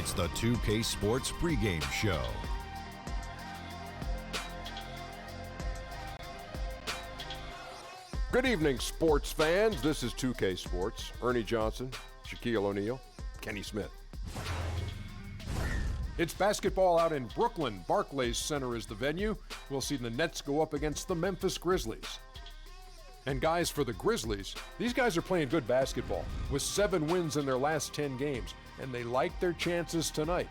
It's the 2K Sports pregame show. Good evening, sports fans. This is 2K Sports. Ernie Johnson, Shaquille O'Neal, Kenny Smith. It's basketball out in Brooklyn. Barclays Center is the venue. We'll see the Nets go up against the Memphis Grizzlies. And guys, for the Grizzlies, these guys are playing good basketball with 7 wins in their last 10 games, and they like their chances tonight.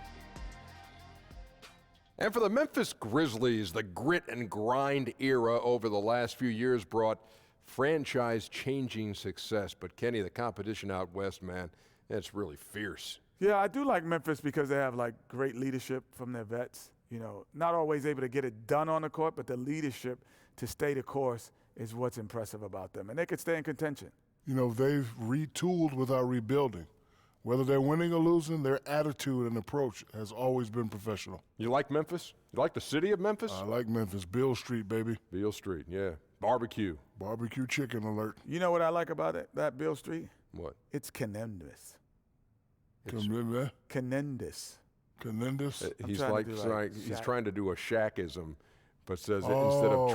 And for the Memphis Grizzlies, the grit and grind era over the last few years brought franchise-changing success. But Kenny, the competition out west, man, it's really fierce. Yeah, I do like Memphis because they have like great leadership from their vets. You know, not always able to get it done on the court, but the leadership to stay the course is what's impressive about them. And they could stay in contention. You know, they've retooled without rebuilding. Whether they're winning or losing, their attitude and approach has always been professional. You like Memphis? You like the city of Memphis? I like Memphis. Beale Street, baby. Beale Street, yeah. Barbecue. Barbecue chicken alert. You know what I like about it, that Beale Street? What? It's Canendous. Canendous. Canendous. He's trying to do a Shaqism, but says instead of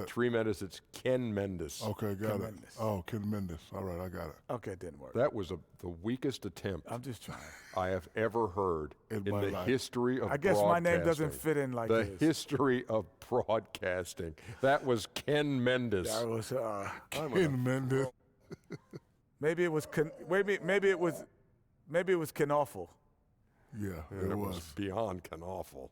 tremendous, it's Ken Mendes. Okay, got it. Oh, Ken Mendes. All right, I got it. Okay, it didn't work. That was the weakest attempt I'm just trying. I have ever heard in the history of I guess my name doesn't fit in like the his. history of broadcasting. That was Ken Mendes. That was Ken Mendes. Maybe it was maybe it was Knawful. Yeah, it was beyond Knawful.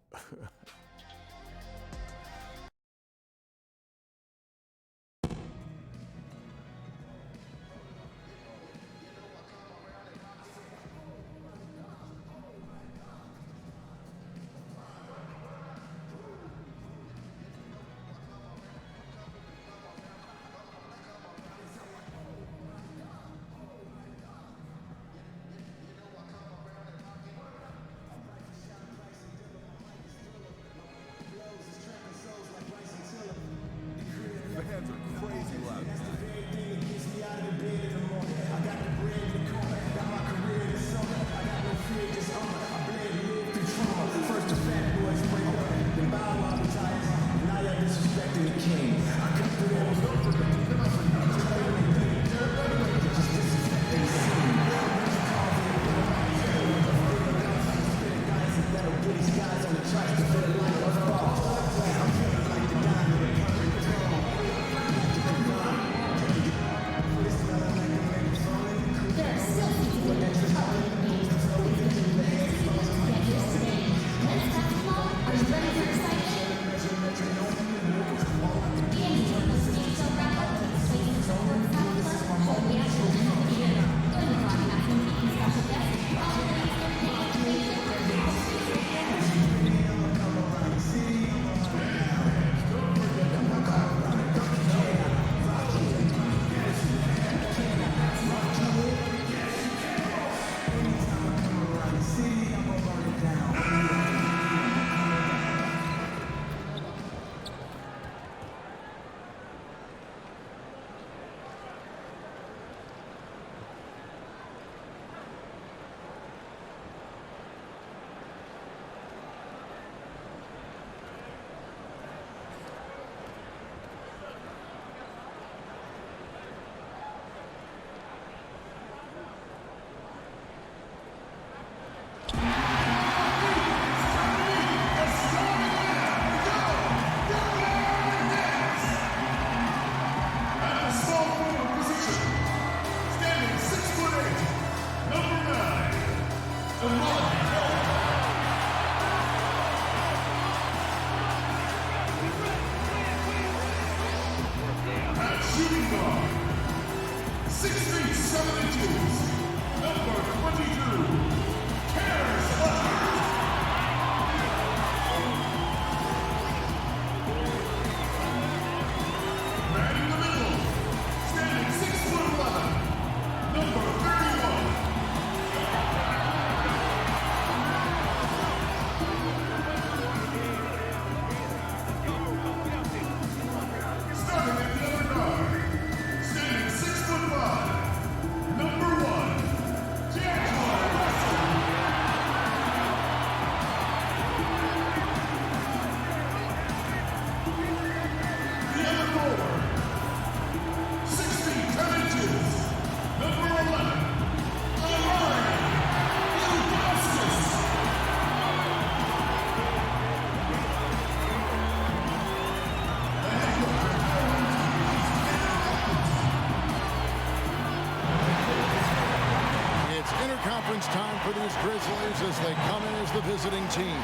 conference time for these Grizzlies as they come in as the visiting team.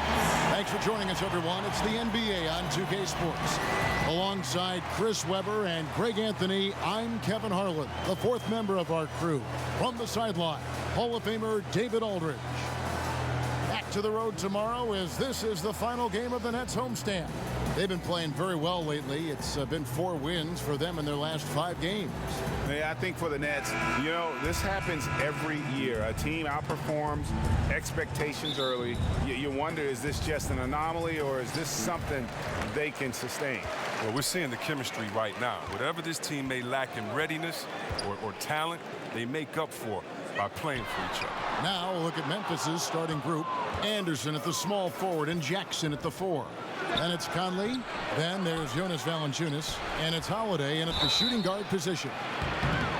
Thanks for joining us, everyone. It's the NBA on 2K Sports. Alongside Chris Webber and Greg Anthony, I'm Kevin Harlan, the fourth member of our crew. From the sideline, Hall of Famer David Aldridge. Back to the road tomorrow as this is the final game of the Nets homestand. They've been playing very well lately. It's been 4 wins for them in their last 5 games. Yeah, I think for the Nets, you know, this happens every year. A team outperforms expectations early. You wonder, is this just an anomaly or is this something they can sustain? Well, we're seeing the chemistry right now. Whatever this team may lack in readiness or talent, they make up for by playing for each other. Now we'll look at Memphis's starting group. Anderson at the small forward and Jackson at the 4. Then it's Conley. Then there's Jonas Valanciunas. And it's Holiday in at the shooting guard position.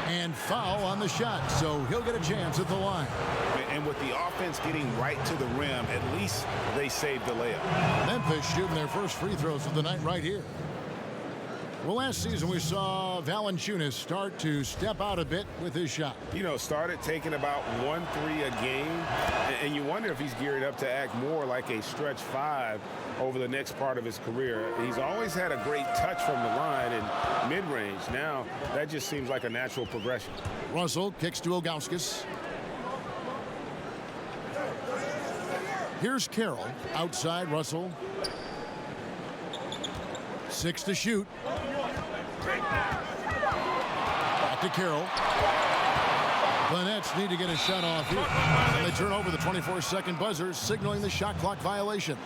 And foul on the shot, so he'll get a chance at the line. And with the offense getting right to the rim, at least they saved the layup. Memphis shooting their first free throws of the night right here. Well, last season we saw Valanciunas start to step out a bit with his shot. You know, started taking about 1 3 a game, and you wonder if he's geared up to act more like a stretch 5 over the next part of his career. He's always had a great touch from the line and mid-range. Now, that just seems like a natural progression. Russell kicks to Ilgauskas. Here's Carroll. Outside, Russell. 6 to shoot. Back to Carroll. The Nets need to get a shot off here. And they turn over the 24-second buzzer, signaling the shot clock violation.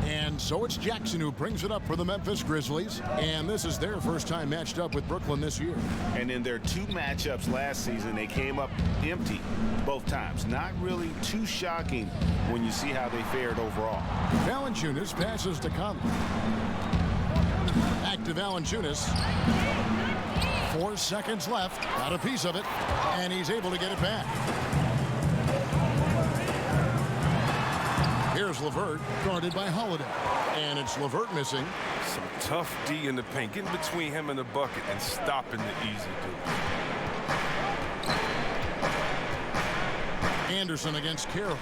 And so it's Jackson who brings it up for the Memphis Grizzlies. And this is their first time matched up with Brooklyn this year. And in their 2 matchups last season, they came up empty both times. Not really too shocking when you see how they fared overall. Valanciunas passes to Conley. Back to Valanciunas. 4 seconds left. Got a piece of it. And he's able to get it back. Here's LeVert, guarded by Holiday. And it's LeVert missing. Some tough D in the paint, getting between him and the bucket and stopping the easy do. Anderson against Carroll.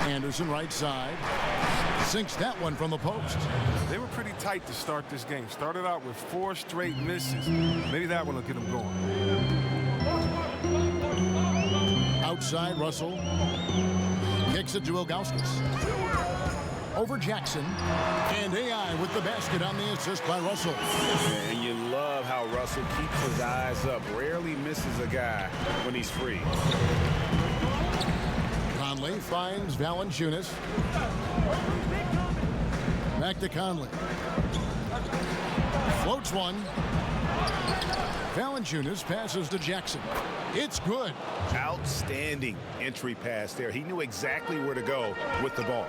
Anderson right side. Sinks that one from the post. They were pretty tight to start this game. Started out with 4 straight misses. Maybe that one will get them going. Outside, Russell kicks it to Ilgauskas. Over Jackson. And AI with the basket on the assist by Russell. And you love how Russell keeps his eyes up. Rarely misses a guy when he's free. Conley finds Valanciunas. Back to Conley. Floats one. Valanciunas passes to Jackson. It's good. Outstanding entry pass there. He knew exactly where to go with the ball.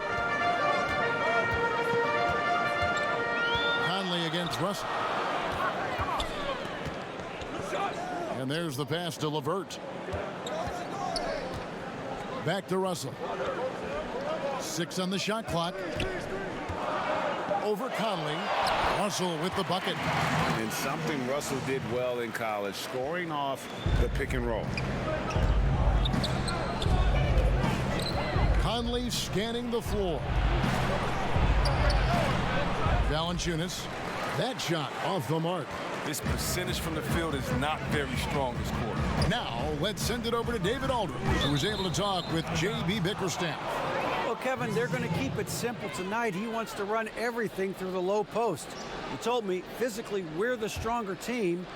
Conley against Russell. And there's the pass to LeVert. Back to Russell. 6 on the shot clock. Over Conley. Russell with the bucket. And something Russell did well in college, scoring off the pick and roll. Conley scanning the floor. Valanciunas. That shot off the mark. This percentage from the field is not very strong this quarter. Now, let's send it over to David Aldridge, who was able to talk with J.B. Bickerstaff. Well, Kevin, they're going to keep it simple tonight. He wants to run everything through the low post. He told me, physically, we're the stronger team.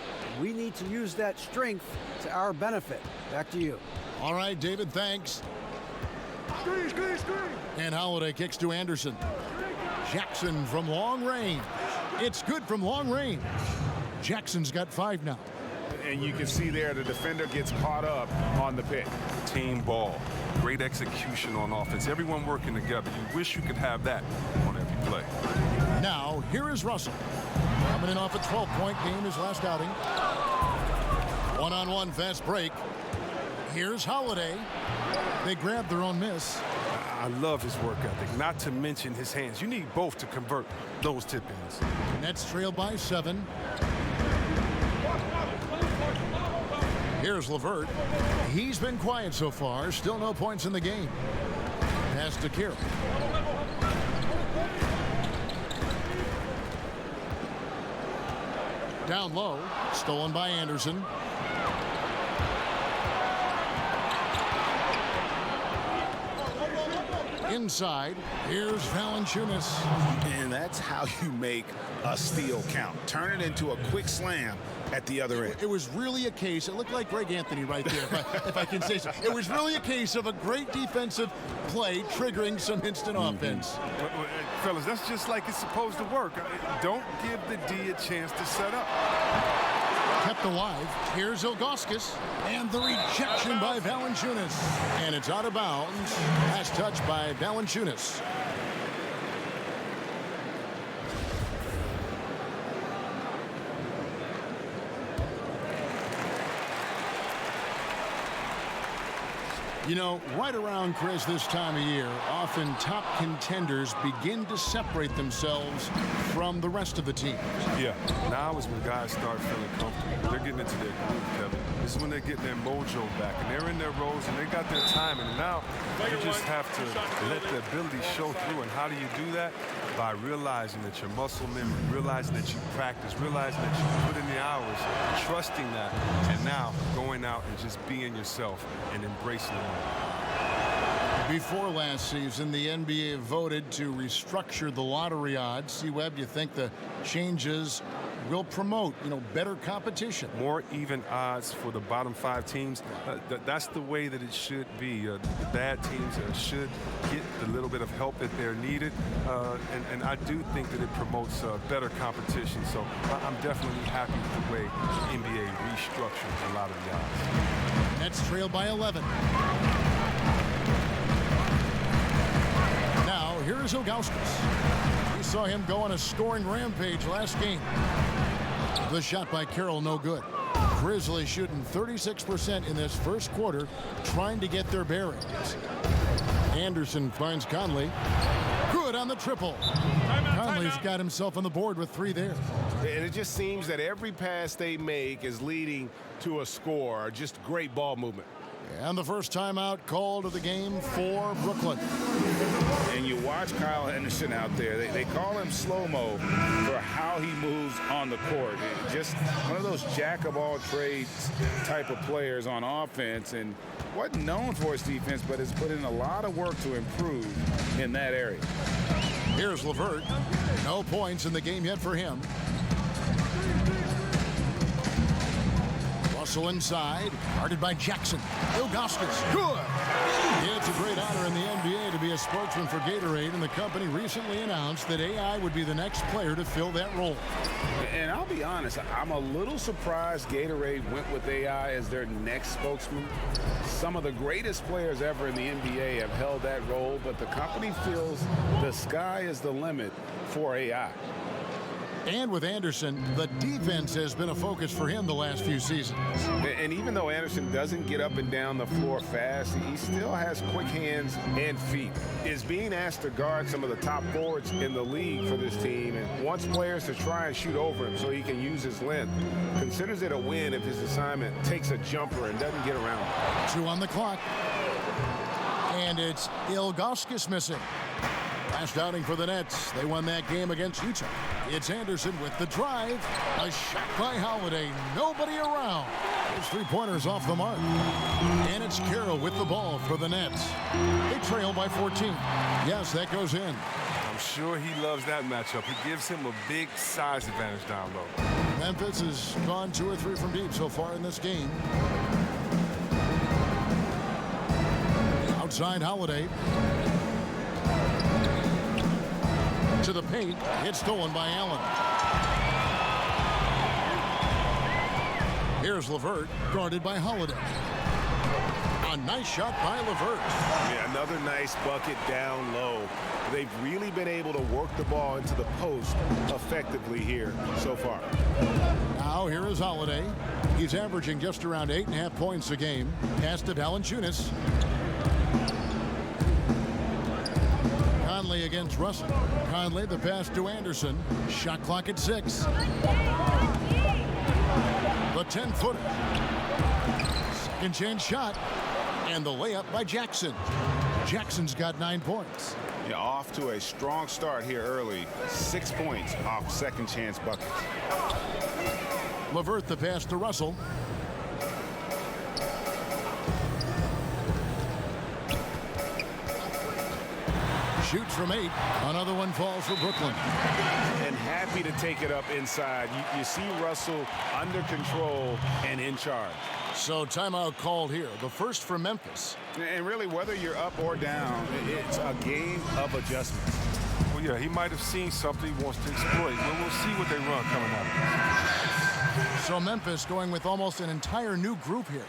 We need to use that strength to our benefit. Back to you. All right, David, thanks. And Holiday kicks to Anderson. Jackson from long range. It's good from long range. Jackson's got 5 now. And you can see there the defender gets caught up on the pick. Team ball. Great execution on offense. Everyone working together. You wish you could have that on every play. Now, here is Russell. Coming in off a 12-point game his last outing. One-on-one fast break. Here's Holiday. They grab their own miss. I love his work ethic, not to mention his hands. You need both to convert those tip-ins. Nets trail by 7. Here's LeVert. He's been quiet so far. Still no points in the game. Pass to Carroll. Down low. Stolen by Anderson. Inside, here's Valanciunas. And that's how you make a steal count. Turn it into a quick slam at the other end. It was really a case, it looked like Greg Anthony right there, if I can say so. It was really a case of a great defensive play triggering some instant offense. Fellas, that's just like it's supposed to work. Don't give the D a chance to set up. Kept alive. Here's Ilgauskas. And the rejection by Valanciunas. And it's out of bounds. Last touch by Valanciunas. You know, right around, Chris, this time of year, often top contenders begin to separate themselves from the rest of the team. Yeah, now is when guys start feeling comfortable. They're getting into their groove, Kevin. This is when they're getting their mojo back, and they're in their roles, and they got their timing. And now you just have to let the ability show through. And how do you do that? By realizing that your muscle memory, realizing that you practice, realizing that you put in the hours, trusting that, and now going out and just being yourself and embracing it. Before last season, the NBA voted to restructure the lottery odds. C-Webb, you think the changes will promote, better competition? More even odds for the bottom 5 teams. That's the way that it should be. The bad teams should get the little bit of help that they're needed. And I do think that it promotes better competition. So I'm definitely happy with the way the NBA restructures a lot of the odds. Nets trail by 11. Now, here's Ilgauskas. We saw him go on a scoring rampage last game. The shot by Carroll, no good. Grizzlies shooting 36% in this first quarter, trying to get their bearings. Anderson finds Conley. Good on the triple. Conley's got himself on the board with 3 there. And it just seems that every pass they make is leading to a score. Just great ball movement. And the first timeout called of the game for Brooklyn. And you watch Kyle Henderson out there. They call him slow-mo for how he moves on the court. Just one of those jack-of-all-trades type of players on offense, and wasn't known for his defense, but has put in a lot of work to improve in that area. Here's LeVert. No points in the game yet for him. Russell inside, guarded by Jackson. Ilgauskas, good! It's a great honor in the NBA to be a spokesman for Gatorade, and the company recently announced that AI would be the next player to fill that role. And I'll be honest, I'm a little surprised Gatorade went with AI as their next spokesman. Some of the greatest players ever in the NBA have held that role, but the company feels the sky is the limit for AI. And with Anderson, the defense has been a focus for him the last few seasons. And even though Anderson doesn't get up and down the floor fast, he still has quick hands and feet. Is being asked to guard some of the top forwards in the league for this team and wants players to try and shoot over him so he can use his length. Considers it a win if his assignment takes a jumper and doesn't get around. 2 on the clock. And it's Ilgauskas missing. Last outing for the Nets. They won that game against Utah. It's Anderson with the drive. A shot by Holiday. Nobody around. His 3-pointers off the mark. And it's Carroll with the ball for the Nets. They trail by 14. Yes, that goes in. I'm sure he loves that matchup. It gives him a big size advantage down low. Memphis has gone 2 or 3 from deep so far in this game. Outside Holiday. To the paint. It's stolen by Allen. Here's LeVert, guarded by Holiday. A nice shot by LeVert. Yeah, another nice bucket down low. They've really been able to work the ball into the post effectively here so far. Now here is Holiday. He's averaging just around 8.5 points a game. Pass to Valanciunas. Conley against Russell. Conley, the pass to Anderson. Shot clock at 6. The 10-footer. Second chance shot. And the layup by Jackson. Jackson's got 9 points. Yeah, off to a strong start here early. 6 points off second chance buckets. LeVert the pass to Russell. Shoots from 8. Another one falls for Brooklyn. And happy to take it up inside. You see Russell under control and in charge. So timeout called here. The first for Memphis. And really, whether you're up or down, it's a game of adjustments. Well, yeah, he might have seen something he wants to exploit. Well, we'll see what they run coming out. So Memphis going with almost an entire new group here.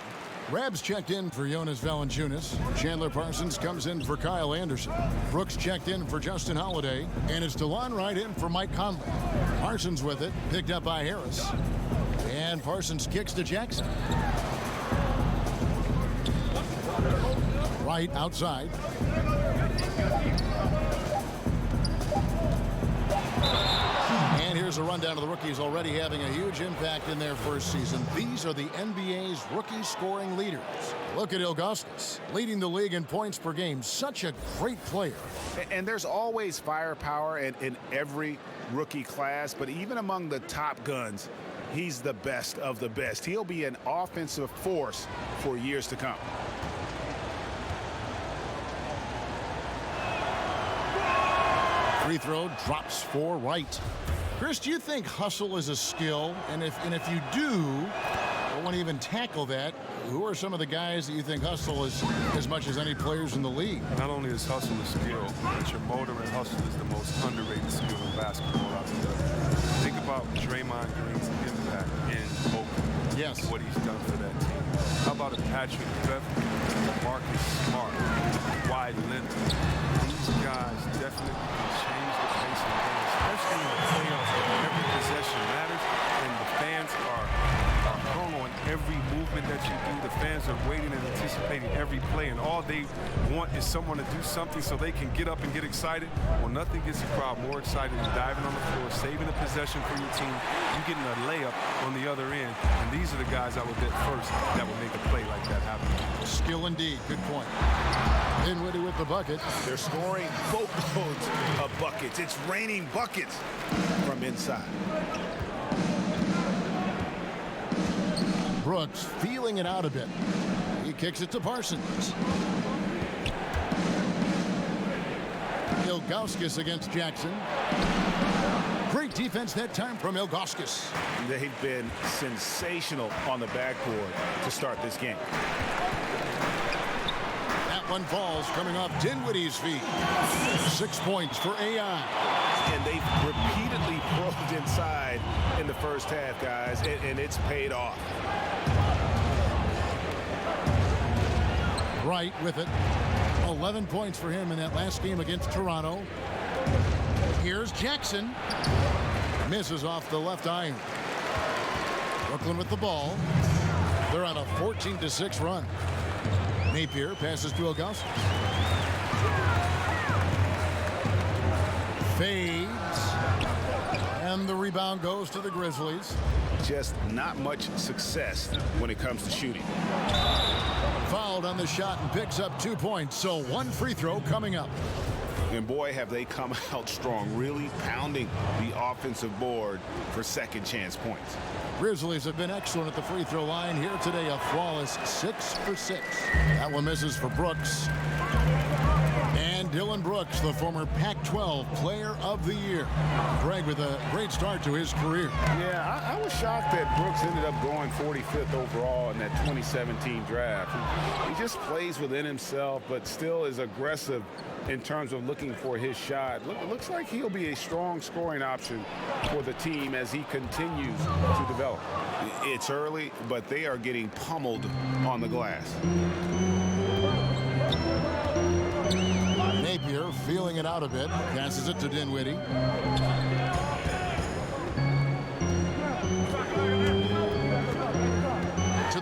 Rabs checked in for Jonas Valanciunas. Chandler Parsons comes in for Kyle Anderson. Brooks checked in for Justin Holiday. And it's DeLon Wright in for Mike Conley. Parsons with it, picked up by Harris. And Parsons kicks to Jackson. Wright outside. And here's a rundown of the rookies already having a huge impact in their first season. These are the NBA's rookie scoring leaders. Look at Ilgauskas, leading the league in points per game. Such a great player. And there's always firepower in every rookie class, but even among the top guns, he's the best of the best. He'll be an offensive force for years to come. Free throw drops for Wright. Chris, do you think hustle is a skill? And if you do, I want to even tackle that. Who are some of the guys that you think hustle is as much as any players in the league? Not only is hustle a skill, but your motor and hustle is the most underrated skill in basketball out there. Think about Draymond Green's impact in Oakland. Yes. What he's done for that team. How about a Patrick Beverly, Marcus Smart, Kawhi Leonard? These guys definitely can change the pace of the game, especially in the playoffs where every possession matters and the fans are hung on every movement that you do. The fans are waiting and anticipating every play, and all they want is someone to do something so they can get up and get excited. Well, nothing gets the crowd more excited than diving on the floor, saving a possession for your team, you getting a layup on the other end, and these are the guys I would bet first that would make a play like that happen. Skill indeed. Good point. Dinwiddie with the bucket. They're scoring boatloads of buckets. It's raining buckets from inside. Brooks feeling it out a bit. He kicks it to Parsons. Ilgauskas against Jackson. Great defense that time from Ilgauskas. They've been sensational on the backboard to start this game. That one falls coming off Dinwiddie's feet. 6 points for AI. And they've repeatedly probed inside in the first half, guys, and it's paid off. Wright with it. 11 points for him in that last game against Toronto. Here's Jackson. Misses off the left iron. Brooklyn with the ball. They're on a 14-6 run. Napier passes to Ilgauskas. Fades. And the rebound goes to the Grizzlies. Just not much success when it comes to shooting. Fouled on the shot and picks up 2 points. So one free throw coming up. And boy, have they come out strong, really pounding the offensive board for second chance points. Grizzlies have been excellent at the free throw line here today. A flawless 6 for 6. That one misses for Brooks. And Dylan Brooks, the former Pac-12 Player of the Year. Greg with a great start to his career. Yeah, I was shocked that Brooks ended up going 45th overall in that 2017 draft. He just plays within himself, but still is aggressive in terms of looking for his shot. Looks like he'll be a strong scoring option for the team as he continues to develop. It's early, but they are getting pummeled on the glass. Napier feeling it out a bit. Passes it to Dinwiddie.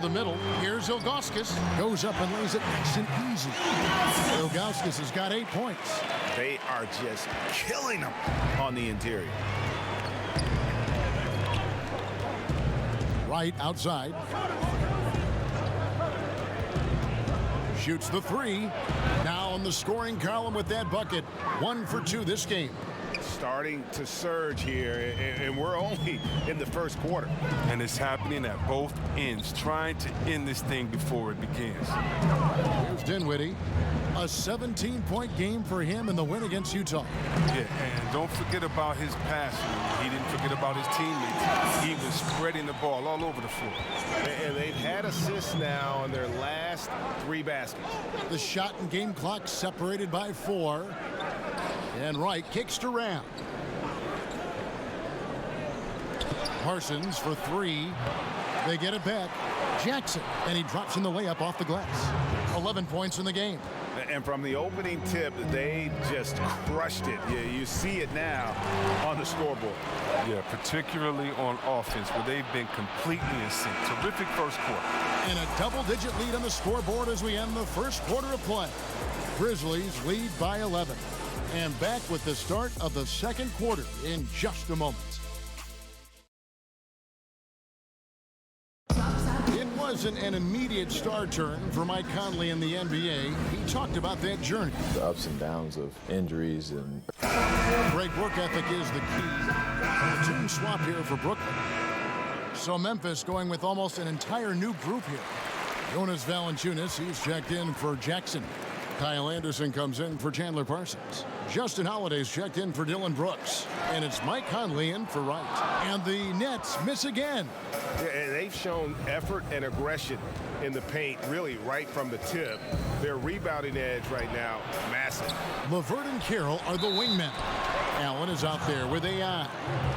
the middle. Here's Ilgauskas. Goes up and lays it nice and easy. Ilgauskas has got 8 points. They are just killing them on the interior. Right outside. Shoots the 3. Now on the scoring column with that bucket. 1 for 2 this game. Starting to surge here, and we're only in the first quarter. And it's happening at both ends, trying to end this thing before it begins. Here's Dinwiddie. A 17-point game for him in the win against Utah. Yeah, and don't forget about his passing. He didn't forget about his teammates. He was spreading the ball all over the floor. And they've had assists now on their last 3 baskets. The shot and game clock separated by 4. And Wright kicks to Ram. Parsons for 3. They get it back. Jackson, and he drops in the layup off the glass. 11 points in the game. And from the opening tip, they just crushed it. Yeah, you see it now on the scoreboard. Yeah, particularly on offense, where they've been completely in sync. Terrific first quarter. And a double-digit lead on the scoreboard as we end the first quarter of play. Grizzlies lead by 11. And back with the start of the second quarter in just a moment. It wasn't an immediate star turn for Mike Conley in the NBA. He talked about that journey. The ups and downs of injuries and... Great work ethic is the key. A team swap here for Brooklyn. So Memphis going with almost an entire new group here. Jonas Valanciunas, he's checked in for Jackson. Kyle Anderson comes in for Chandler Parsons. Justin Holiday's checked in for Dylan Brooks. And it's Mike Conley in for Wright. And the Nets miss again. Yeah, they've shown effort and aggression in the paint, really right from the tip. Their rebounding edge right now, massive. LeVert and Carroll are the wingmen. Allen is out there with AI.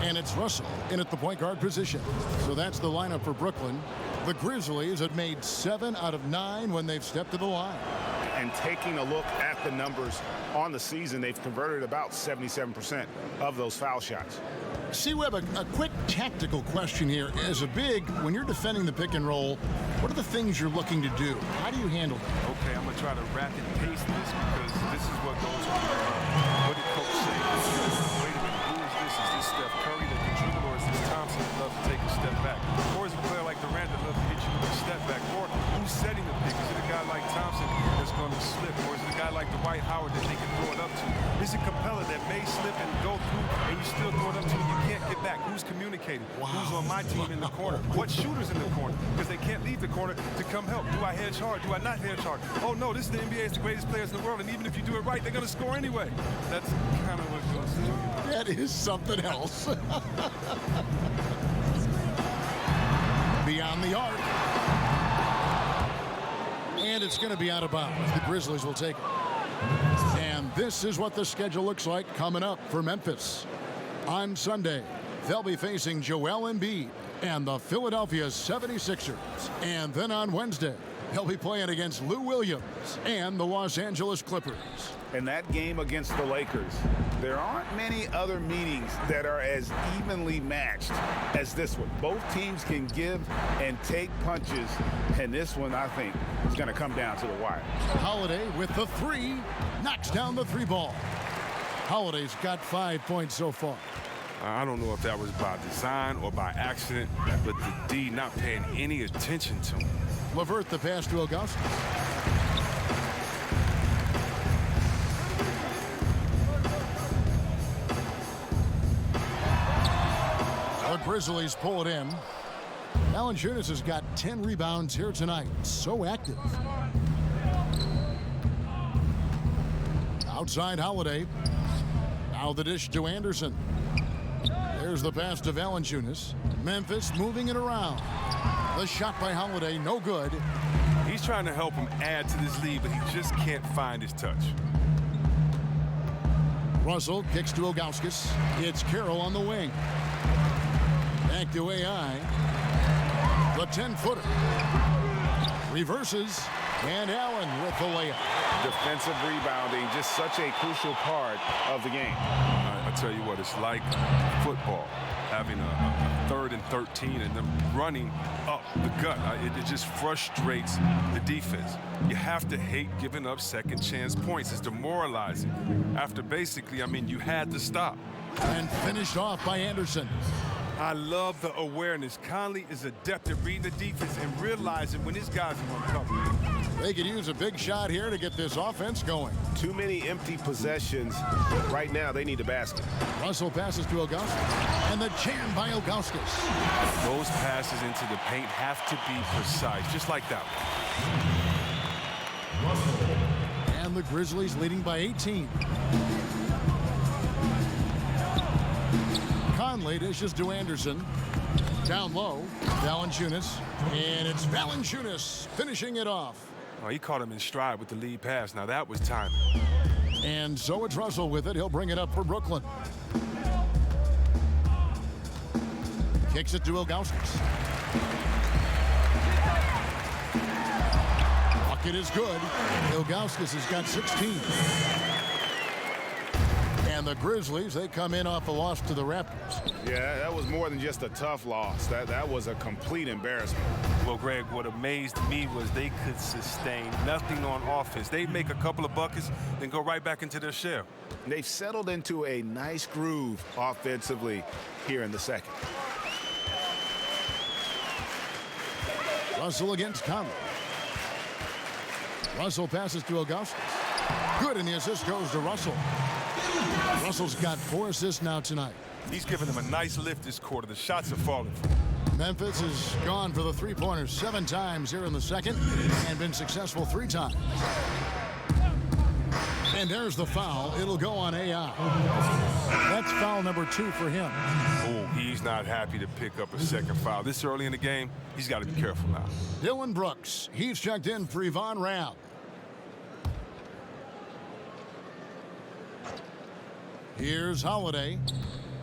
And it's Russell in at the point guard position. So that's the lineup for Brooklyn. The Grizzlies have made 7 out of 9 when they've stepped to the line. And taking a look at the numbers on the season, they've converted about 77% of those foul shots. C-Web, a quick tactical question here. As a big, when you're defending the pick and roll, what are the things you're looking to do? How do you handle it? Okay, I'm going to try to rapid pace this because this is what goes on. What did Coach say? Wait a minute, who is this? Is this Steph Curry that can dribble, or is this Thompson that loves to take a step back? Or is it a player like Durant that loves to hit you with a step back? Or who's setting the pick? Is it a guy like Thompson that's going to slip? Or is it a guy like Dwight Howard that they can throw it up to? Is it Capella that may slip and go through and you still throw it up to and you can't get back? Who's communicating? Wow. Who's on my team in the corner? What shooters in the corner? Because they can't leave the corner to come help. Do I hedge hard? Do I not hedge hard? Oh no, this is the NBA. It's the greatest players in the world, and even if you do it right, they're going to score anyway. That's kind of what goes on. That is something else. Beyond the arc. And it's going to be out of bounds. The Grizzlies will take it. And this is what the schedule looks like coming up for Memphis. On Sunday, they'll be facing Joel Embiid and the Philadelphia 76ers. And then on Wednesday, they'll be playing against Lou Williams and the Los Angeles Clippers. In that game against the Lakers, there aren't many other meetings that are as evenly matched as this one. Both teams can give and take punches, and this one, I think, is going to come down to the wire. Holiday with the 3, knocks down the 3 ball. Holiday's got 5 points so far. I don't know if that was by design or by accident, but the D not paying any attention to him. LeVert the pass to Ilgauskas. The Grizzlies pull it in. Valanciunas has got 10 rebounds here tonight. So active. Outside Holiday. Now the dish to Anderson. There's the pass to Valanciunas. Memphis moving it around. The shot by Holiday, no good. He's trying to help him add to this lead, but he just can't find his touch. Russell kicks to Ilgauskas. It's Carroll on the wing. Back to AI. The 10-footer. Reverses. And Allen with the layup. Defensive rebounding, just such a crucial part of the game. I tell you what, it's like football. having a 3rd and 13 and them running up the gut. It just frustrates the defense. You have to hate giving up second chance points. It's demoralizing. After basically, I mean, you had to stop. And finished off by Anderson. I love the awareness. Conley is adept at reading the defense and realizing when his guys are uncovered. They could use a big shot here to get this offense going. Too many empty possessions. Right now, they need a basket. Russell passes to Ilgauskas. And the jam by Ilgauskas. Those passes into the paint have to be precise, just like that one. And the Grizzlies leading by 18. Conley dishes to Anderson. Down low, Valanciunas. And it's Valanciunas finishing it off. Oh, he caught him in stride with the lead pass. Now that was timing. And so it's Russell with it. He'll bring it up for Brooklyn. Kicks it to Ilgauskas. Bucket is good. Ilgauskas has got 16. And the Grizzlies, they come in off a loss to the Raptors. Yeah, that was more than just a tough loss. That was a complete embarrassment. Well, Greg, what amazed me was they could sustain nothing on offense. They'd make a couple of buckets, then go right back into their shell. They've settled into a nice groove offensively here in the second. Russell against Conley. Russell passes to Ilgauskas. Good, and the assist goes to Russell. Russell's got 4 assists now tonight. He's giving them a nice lift this quarter. The shots are falling. Memphis has gone for the three-pointers 7 times here in the second and been successful 3 times. And there's the foul. It'll go on AI. That's foul number 2 for him. Oh, he's not happy to pick up a second foul. This early in the game, he's got to be careful now. Dylan Brooks, he's checked in for Yvonne Round. Here's Holiday.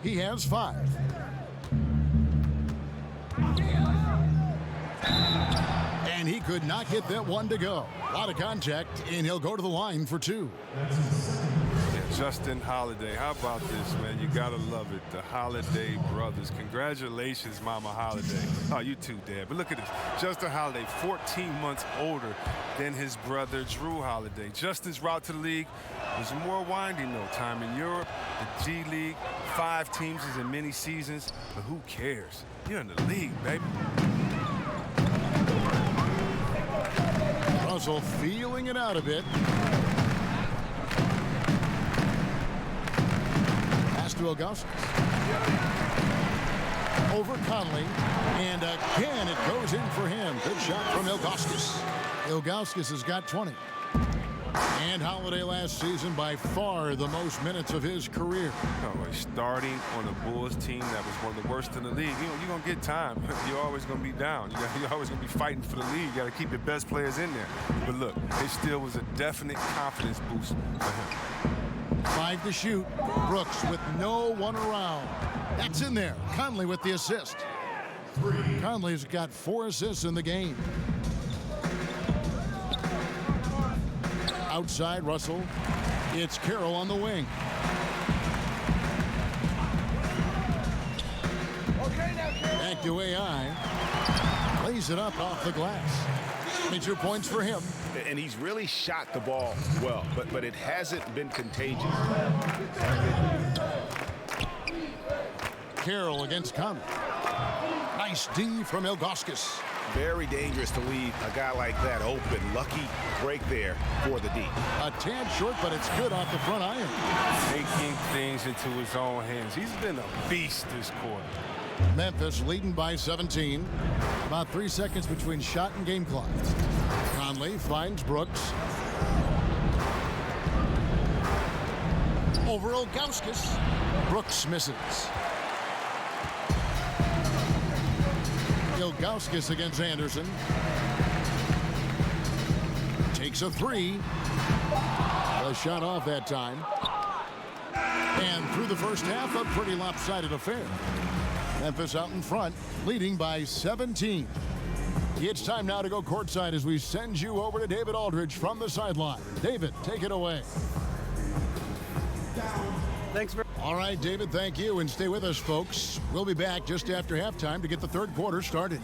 He has 5. And he could not get that one to go. A lot of contact, and he'll go to the line for 2. Yeah, Justin Holiday. How about this, man? You got to love it. The Holiday brothers. Congratulations, Mama Holiday. Oh, you too, Dad. But look at this. Justin Holiday, 14 months older than his brother, Drew Holiday. Justin's route to the league was more winding, though. Time in Europe, the G League, 5 teams is in many seasons. But who cares? You're in the league, baby. Russell feeling it out a bit. Pass to Ilgauskas. Over Conley. And again, it goes in for him. Good shot from Ilgauskas. Ilgauskas has got 20. And Holiday last season by far the most minutes of his career. Oh, starting on a Bulls team that was one of the worst in the league. You know, you're going to get time. You're always going to be down. You're always going to be fighting for the league. You got to keep your best players in there. But look, it still was a definite confidence boost for him. 5 to shoot. Brooks with no one around. That's in there. Conley with the assist. Conley's got 4 assists in the game. Outside Russell. It's Carroll on the wing. Back to AI. Lays it up off the glass. 22 points for him. And he's really shot the ball well, but it hasn't been contagious. Carroll against Conley. Nice D from Ilgauskas. Very dangerous to leave a guy like that open. Lucky break there for the D. A tad short, but it's good off the front iron. Taking things into his own hands. He's been a beast this quarter. Memphis leading by 17. About 3 seconds between shot and game clock. Conley finds Brooks. Over Ilgauskas. Brooks misses. Ilgauskas against Anderson. Takes a 3. A shot off that time. And through the first half, a pretty lopsided affair. Memphis out in front, leading by 17. It's time now to go courtside as we send you over to David Aldridge from the sideline. David, take it away. Thanks very much. All right, David, thank you. And stay with us, folks. We'll be back just after halftime to get the third quarter started.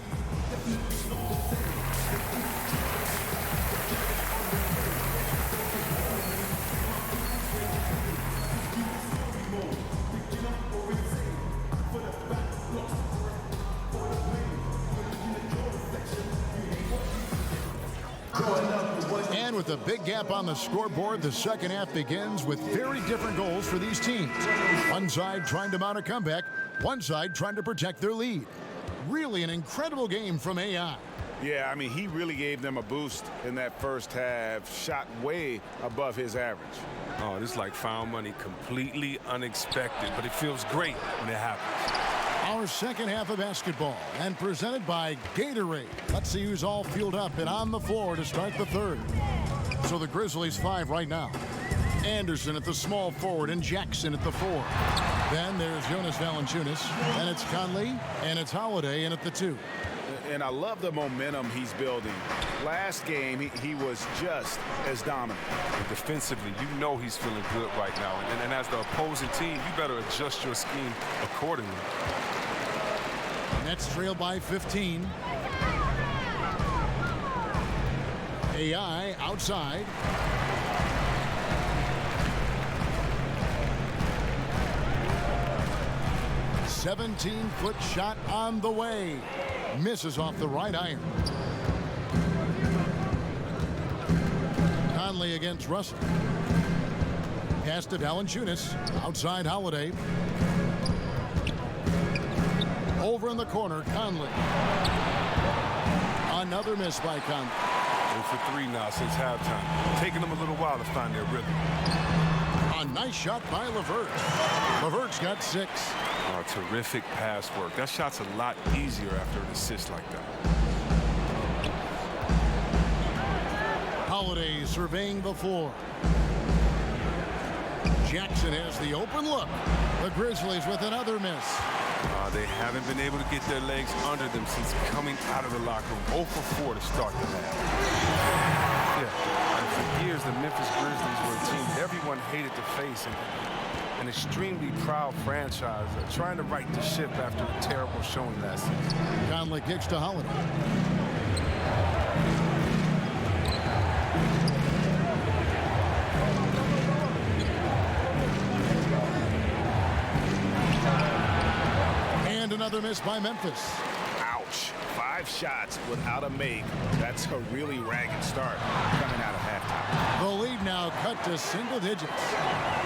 And with a big gap on the scoreboard, the second half begins with very different goals for these teams. One side trying to mount a comeback, one side trying to protect their lead. Really an incredible game from AI. Yeah, I mean, he really gave them a boost in that first half, shot way above his average. Oh, this is like found money, completely unexpected, but it feels great when it happens. Our second half of basketball, and presented by Gatorade. Let's see who's all fueled up and on the floor to start the third. So the Grizzlies 5 right now. Anderson at the small forward and Jackson at the 4. Then there's Jonas Valanciunas, and it's Conley, and it's Holiday in at the 2. And I love the momentum he's building. Last game, he was just as dominant. And defensively, you know he's feeling good right now. And as the opposing team, you better adjust your scheme accordingly. Nets trail by 15. AI outside. A 17-foot shot on the way. Misses off the right iron. Conley against Russell. Pass to Valanciunas. Outside Holiday. Over in the corner, Conley. Another miss by Conley. And for 3 now since halftime. Taking them a little while to find their rhythm. A nice shot by LeVert. LeVert's got 6. Oh, terrific pass work. That shot's a lot easier after an assist like that. Holiday surveying the floor. Jackson has the open look. The Grizzlies with another miss. They haven't been able to get their legs under them since coming out of the locker room. 0 for 4 to start the half. Yeah, and for years the Memphis Grizzlies were a team everyone hated to face, and an extremely proud franchise trying to right the ship after a terrible showing last season. Conley kicks to Holiday. And another miss by Memphis. Ouch. 5 shots without a make. That's a really ragged start coming out of halftime. The lead now cut to single digits.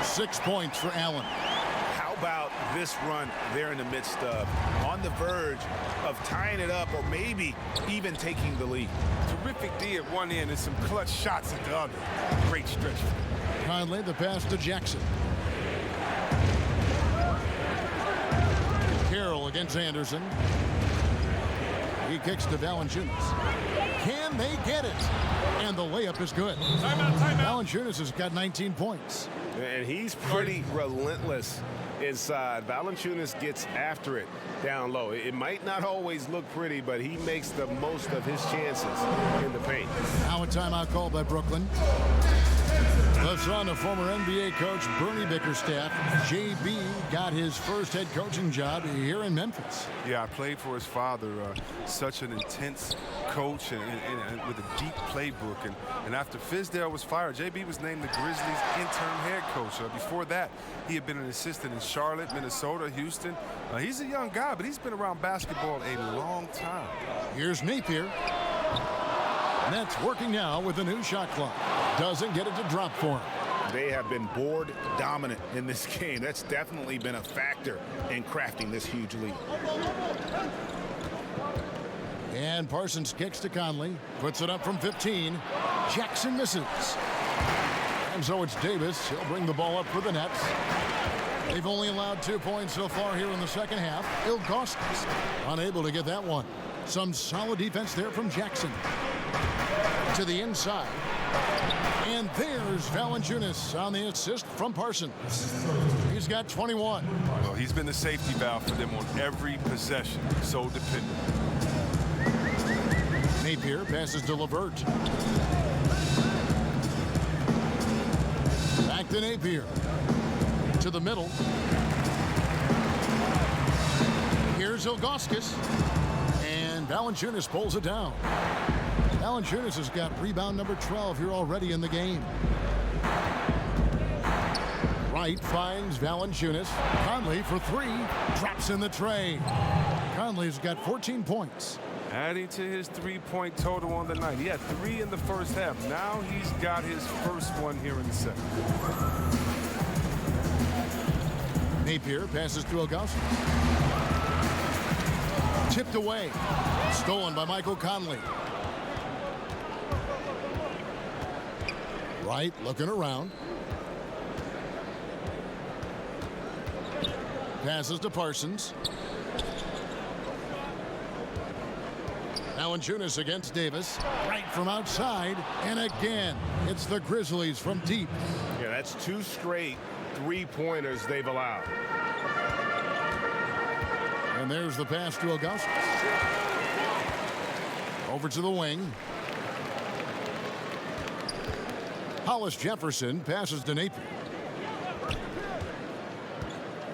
6 points for Allen. How about this run they're in the midst of, on the verge of tying it up or maybe even taking the lead? Terrific D at one end and some clutch shots at the other. Great stretch. Conley, the pass to Jackson. Carroll against Anderson. He kicks to Valanciunas. Can they get it? And the layup is good. Valanciunas has got 19 points. And he's pretty relentless inside. Valanciunas gets after it down low. It might not always look pretty, but he makes the most of his chances in the paint. Now a timeout called by Brooklyn. The son of former NBA coach Bernie Bickerstaff, JB got his first head coaching job here in Memphis. Yeah, I played for his father, such an intense coach and with a deep playbook. And after Fizdale was fired, JB was named the Grizzlies' interim head coach. Before that, he had been an assistant in Charlotte, Minnesota, Houston. He's a young guy, but he's been around basketball a long time. Here's Napier. Nets working now with a new shot clock. Doesn't get it to drop for him. They have been board dominant in this game. That's definitely been a factor in crafting this huge lead. And Parsons kicks to Conley. Puts it up from 15. Jackson misses. And so it's Davis. He'll bring the ball up for the Nets. They've only allowed 2 points so far here in the second half. Ilgauskas unable to get that one. Some solid defense there from Jackson. To the inside. And there's Valanciunas on the assist from Parsons. He's got 21. Well, he's been the safety valve for them on every possession. So dependent. Napier passes to LeVert. Back to Napier. to the middle. Here's Ilgauskas. And Valanciunas pulls it down. Valanciunas has got rebound number 12 here already in the game. Wright finds Valanciunas. Conley for three. Drops in the tray. Conley's got 14 points. Adding to his three-point total on the night. He had 3 in the first half. Now he's got his first one here in the second. Napier passes to Ilgauskas. Tipped away. Stolen by Michael Conley. Wright looking around. Passes to Parsons. Valanciunas against Davis. Right from outside. And again, it's the Grizzlies from deep. Yeah, that's 2 straight three-pointers they've allowed. And there's the pass to Ilgauskas. Over to the wing. Hollis Jefferson passes to Napier.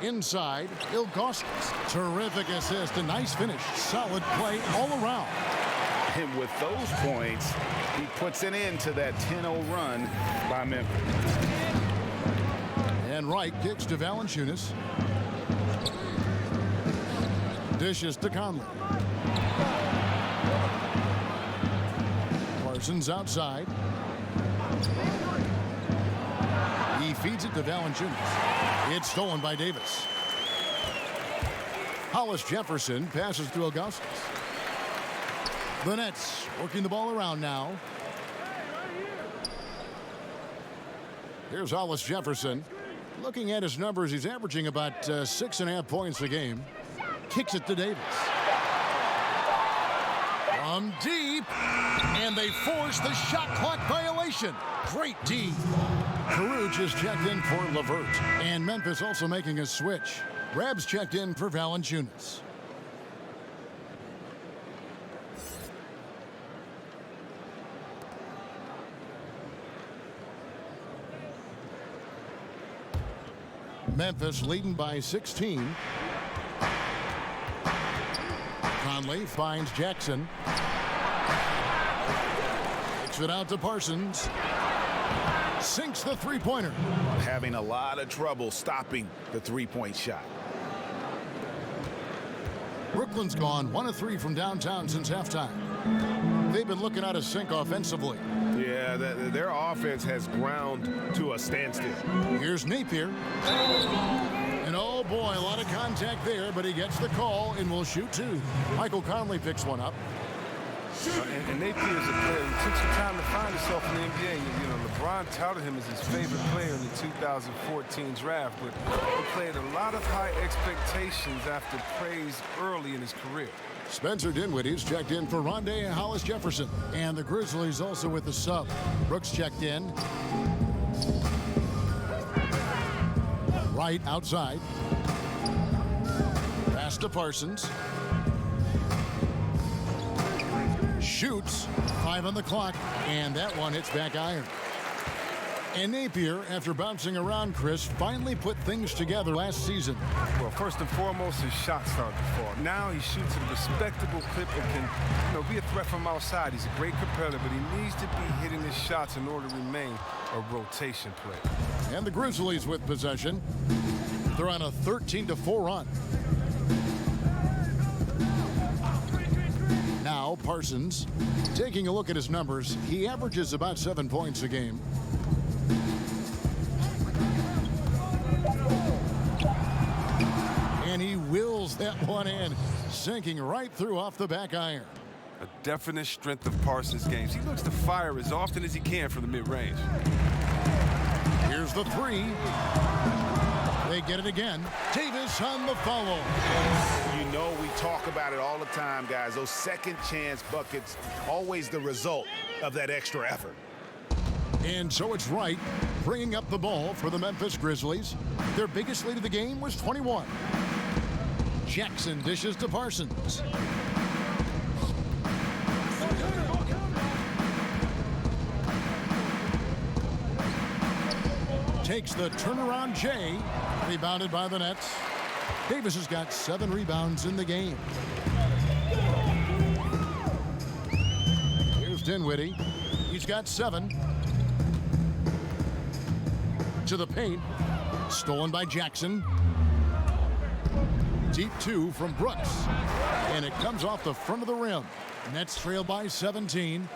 Inside, Ilgauskas. Terrific assist, a nice finish. Solid play all around. And with those points, he puts an end to that 10-0 run by Memphis. And Wright kicks to Valanciunas. Dishes to Conley. Parsons outside. He feeds it to Valanciunas. It's stolen by Davis. Hollis Jefferson passes to Ilgauskas. The Nets working the ball around now. Here's Hollis Jefferson. Looking at his numbers, he's averaging about 6.5 points a game. Kicks it to Davis. From deep. And they force the shot clock violation. Great D. Caruge is checked in for LeVert. And Memphis also making a switch. Rabs checked in for Valanciunas. Memphis leading by 16. Conley finds Jackson. Takes it out to Parsons. Sinks the three-pointer. Having a lot of trouble stopping the three-point shot. Brooklyn's gone 1 of 3 from downtown since halftime. They've been looking out of sync offensively. Yeah, their offense has ground to a standstill. Here's Napier. And oh boy, a lot of contact there, but he gets the call and will shoot 2. Michael Conley picks one up. And Napier is a player who took some time to find himself in the NBA. You know, LeBron touted him as his favorite player in the 2014 draft, but he played a lot of high expectations after praise early in his career. Spencer Dinwiddie's checked in for Rondé and Hollis Jefferson. And the Grizzlies also with the sub. Brooks checked in. Wright outside. Pass to Parsons. Shoots. 5 on the clock. And that one hits back iron. And Napier, after bouncing around, Chris, finally put things together last season. Well, first and foremost, his shot started to fall. Now he shoots at a respectable clip and can, be a threat from outside. He's a great competitor, but he needs to be hitting his shots in order to remain a rotation player. And the Grizzlies with possession. They're on a 13-4 run. Now Parsons, taking a look at his numbers, he averages about 7 points a game. And he wills that one in, sinking right through off the back iron. A definite strength of Parsons' games. He looks to fire as often as he can from the mid-range. Here's the 3. They get it again. Davis on the follow. You know, we talk about it all the time, guys. Those second chance buckets, always the result of that extra effort. And so it's Wright bringing up the ball for the Memphis Grizzlies. Their biggest lead of the game was 21. Jackson dishes to Parsons. Takes the turnaround J. Rebounded by the Nets. Davis has got 7 rebounds in the game. Here's Dinwiddie. He's got 7. To the paint. Stolen by Jackson. Deep 2 from Brooks. And it comes off the front of the rim. Nets trail by 17.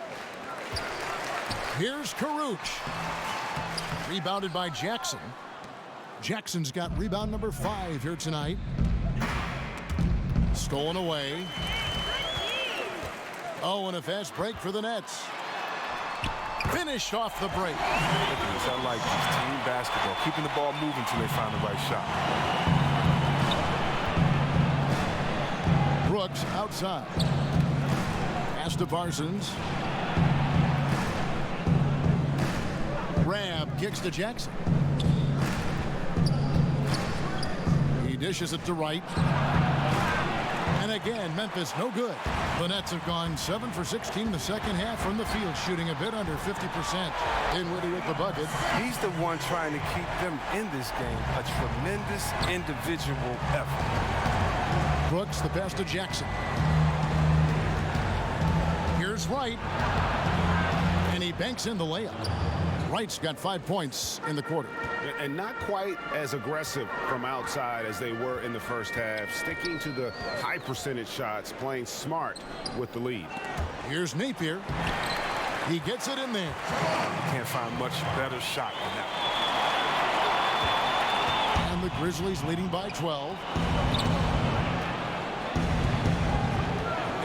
Here's Karuch. Rebounded by Jackson. Jackson's got rebound number 5 here tonight. Stolen away. Oh, and a fast break for the Nets. Finished off the break. Look at this. I like this team basketball. Keeping the ball moving until they find the right shot. Brooks outside. Pass to Parsons. Grab kicks to Jackson. He dishes it to Wright. And again, Memphis no good. The Nets have gone 7 for 16 the second half from the field, shooting a bit under 50%. Dinwiddie with the bucket. He's the one trying to keep them in this game. A tremendous individual effort. Brooks, the pass to Jackson. Here's Wright. And he banks in the layup. Wright's got 5 points in the quarter. And not quite as aggressive from outside as they were in the first half, sticking to the high percentage shots, playing smart with the lead. Here's Napier. He gets it in there. Can't find much better shot than that. And the Grizzlies leading by 12.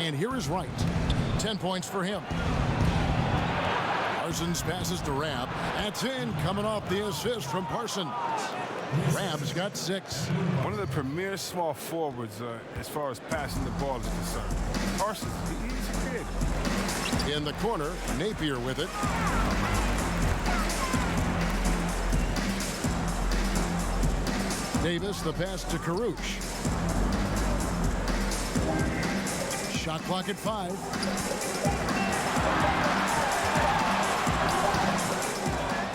And here is Wright. 10 points for him. Parsons passes to Rabb. That's in, coming off the assist from Parsons. Rabb's got 6. One of the premier small forwards as far as passing the ball is concerned. Parsons, he's a kid. In the corner, Napier with it. Davis, the pass to Karuch. Shot clock at 5.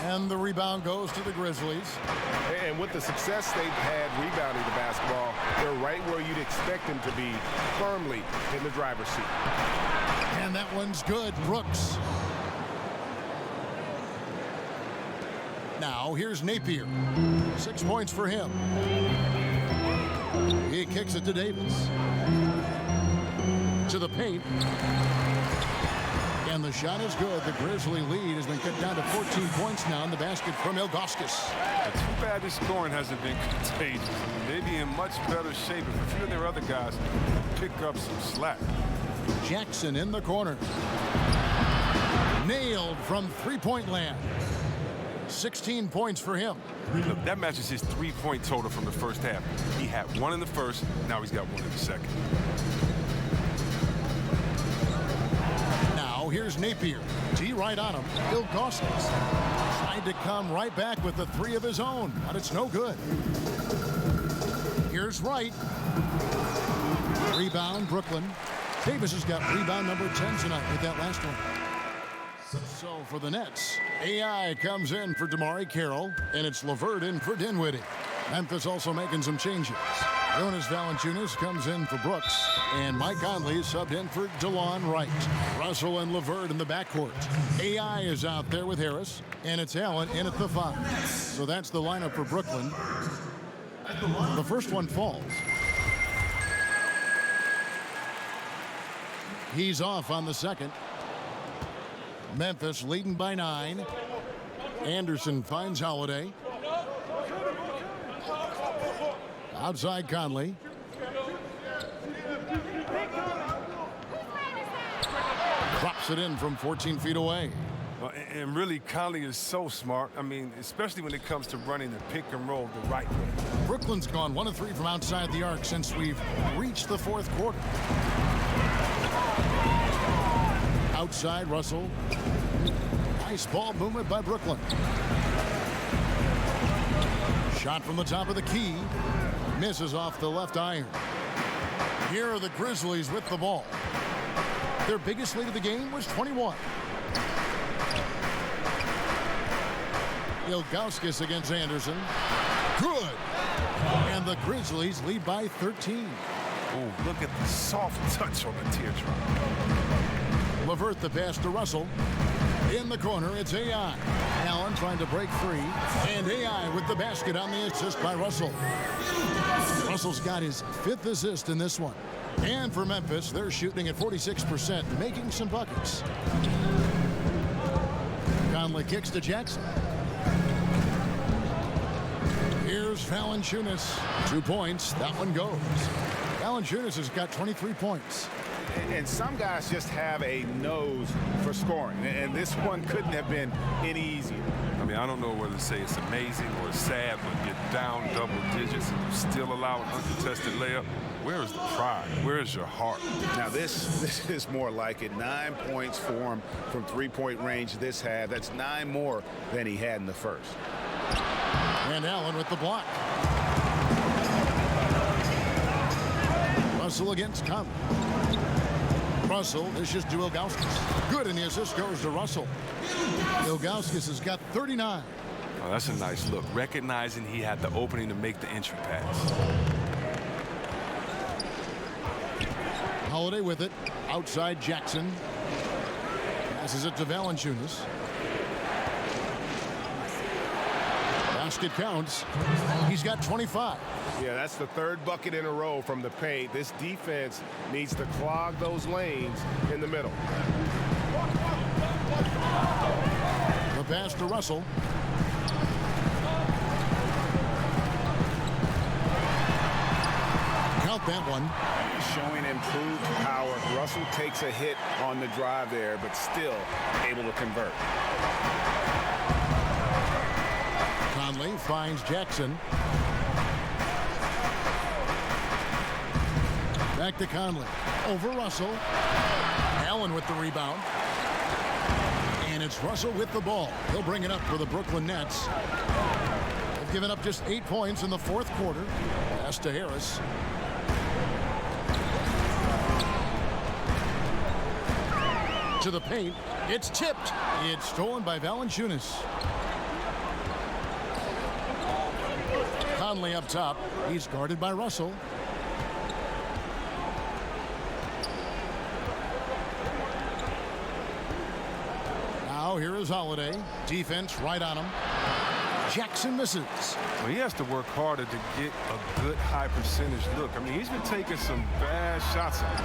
And the rebound goes to the Grizzlies. And with the success they've had rebounding the basketball, they're right where you'd expect them to be, firmly in the driver's seat. And that one's good. Brooks. Now here's Napier. 6 points for him. He kicks it to Davis. To the paint. And the shot is good. The Grizzly lead has been cut down to 14 points now in the basket from Ilgauskas. Too bad this scoring hasn't been contagious. They'd be in much better shape if a few of their other guys pick up some slack. Jackson in the corner. Nailed from three-point land. 16 points for him. Look, that matches his 3-point total from the first half. He had 1 in the first, now he's got 1 in the second. Now here's Napier. T right on him. Ilgauskas tried to come right back with the 3 of his own, but it's no good. Here's Wright. Rebound, Brooklyn. Davis has got rebound number 10 tonight with that last one. So for the Nets, AI comes in for Amar'e Carroll, and it's LeVert in for Dinwiddie. Memphis also making some changes. Jonas Valanciunas comes in for Brooks, and Mike Conley subbed in for DeLon Wright. Russell and LeVert in the backcourt. AI is out there with Harris, and it's Allen in at the 5. So that's the lineup for Brooklyn. The first one falls. He's off on the second. Memphis leading by 9. Anderson finds Holiday. Outside Conley. Drops it in from 14 feet away. And really, Conley is so smart. I mean, especially when it comes to running the pick and roll the right way. Brooklyn's gone 1 of 3 from outside the arc since we've reached the fourth quarter. Outside Russell. Nice ball movement by Brooklyn. Shot from the top of the key. Misses off the left iron. Here are the Grizzlies with the ball. Their biggest lead of the game was 21. Ilgauskas against Anderson. Good. the Grizzlies lead by 13. Oh, look at the soft touch on the teardrop. LeVert the pass to Russell. In the corner, it's AI. Allen trying to break free. And AI with the basket on the assist by Russell. Russell's got his 5th assist in this one. And for Memphis, they're shooting at 46%, making some buckets. Conley kicks to Jackson. Here's Valanciunas. 2 points. That one goes. Valanciunas has got 23 points. And some guys just have a nose for scoring. And this one couldn't have been any easier. I mean, I don't know whether to say it's amazing or sad, but you're down double digits and you still allow an uncontested layup. Where is the pride? Where is your heart? Now, this is more like it. 9 points for him from three-point range this half. That's 9 more than he had in the first. And Allen with the block. Russell against Conley. Russell, this is to Ilgauskas. Good, and the assist goes to Russell. Ilgauskas has got 39. Oh, that's a nice look, recognizing he had the opening to make the entry pass. Holiday with it. Outside Jackson. Passes it to Valanciunas. Basket counts. He's got 25. Yeah, that's the 3rd bucket in a row from the paint. This defense needs to clog those lanes in the middle. The pass to Russell. Count that one. Showing improved power. Russell takes a hit on the drive there, but still able to convert. Conley finds Jackson. Back to Conley. Over Russell. Allen with the rebound. And it's Russell with the ball. He'll bring it up for the Brooklyn Nets. They've given up just 8 points in the 4th quarter. Pass to Harris. To the paint. It's tipped. It's stolen by Valanciunas. Conley up top. He's guarded by Russell. Now here is Holiday. Defense right on him. Jackson misses. Well, he has to work harder to get a good high percentage look. I mean, he's been taking some bad shots out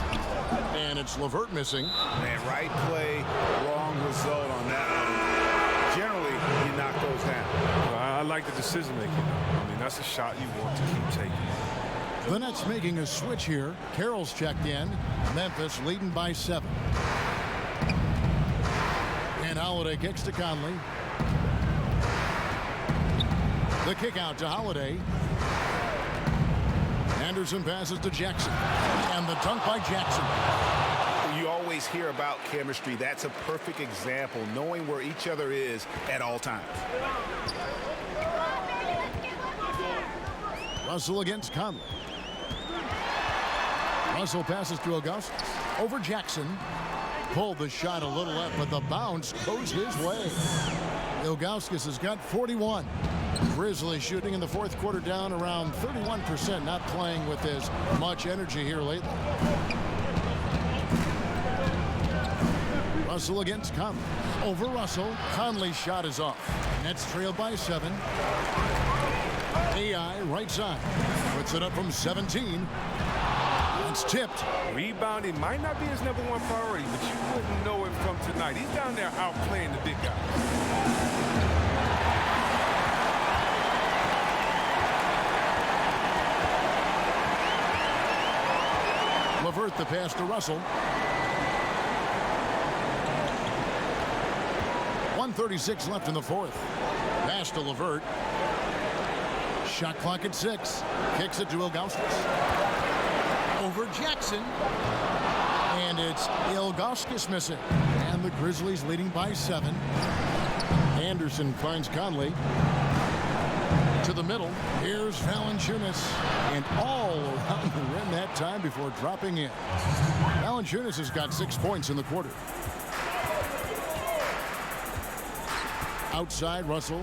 there. And it's LeVert missing. Man, right play, wrong result on that one. Generally, you knock those down. Well, I like the decision making. I mean, that's a shot you want to keep taking. The Nets making a switch here. Carroll's checked in. Memphis leading by 7. And Holiday kicks to Conley. The kick out to Holiday. Anderson passes to Jackson. And the dunk by Jackson. You always hear about chemistry. That's a perfect example, knowing where each other is at all times. Russell against Conley. Russell passes to Ilgauskas. Over Jackson. Pulled the shot a little up, but the bounce goes his way. Ilgauskas has got 41. Grizzlies shooting in the 4th quarter down around 31%, not playing with as much energy here lately. Russell against Conley. Over Russell. Conley's shot is off. Nets trailed by 7. AI right side. Puts it up from 17. It's tipped. Rebounding might not be his #1 priority, but you wouldn't know it from tonight. He's down there outplaying the big guy. LeVert the pass to Russell. 1:36 left in the 4th. Pass to LeVert. Shot clock at 6. Kicks it to Ilgauskas. Over Jackson. And it's Ilgauskas missing. And the Grizzlies leading by 7. Anderson finds Conley. To the middle. Here's Valanciunas. And all around the rim that time before dropping in. Valanciunas has got 6 points in the quarter. Outside Russell.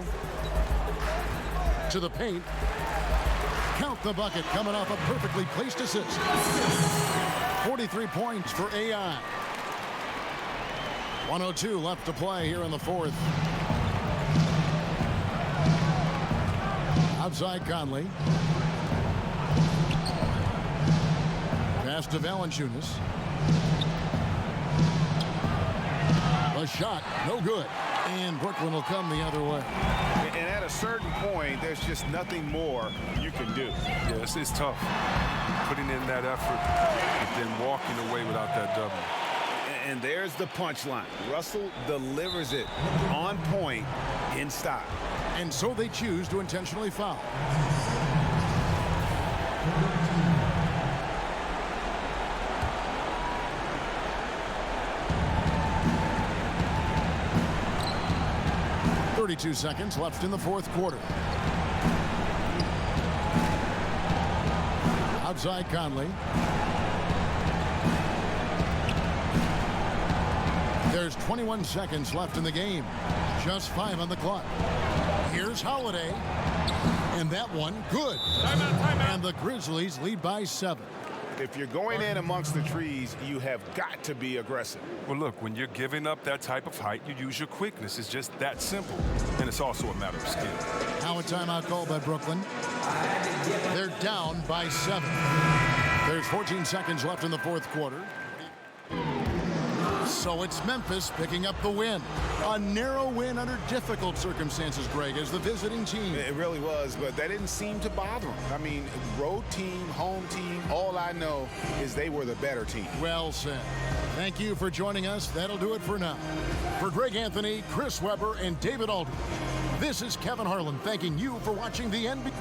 To the paint. Count the bucket coming off a perfectly placed assist. 43 points for AI. 1:02 left to play here in the fourth. Outside Conley. Pass to Valanciunas. The shot, no good. And Brooklyn will come the other way. And at a certain point, there's just nothing more you can do. Yes, it's tough. Putting in that effort and then walking away without that double. And there's the punchline. Russell delivers it on point in style. And so they choose to intentionally foul. .32 seconds left in the fourth quarter. Outside Conley. There's 21 seconds left in the game. Just 5 on the clock. Here's Holiday. And that one, good. Timeout. And the Grizzlies lead by 7. If you're going in amongst the trees, you have got to be aggressive. Well, look, when you're giving up that type of height, you use your quickness. It's just that simple. And it's also a matter of skill. Now a timeout call by Brooklyn. They're down by 7. There's 14 seconds left in the fourth quarter. So it's Memphis picking up the win. A narrow win under difficult circumstances, Greg, as the visiting team. It really was, but that didn't seem to bother them. I mean, road team, home team, all I know is they were the better team. Well said. Thank you for joining us. That'll do it for now. For Greg Anthony, Chris Webber, and David Aldridge, this is Kevin Harlan thanking you for watching the NBA.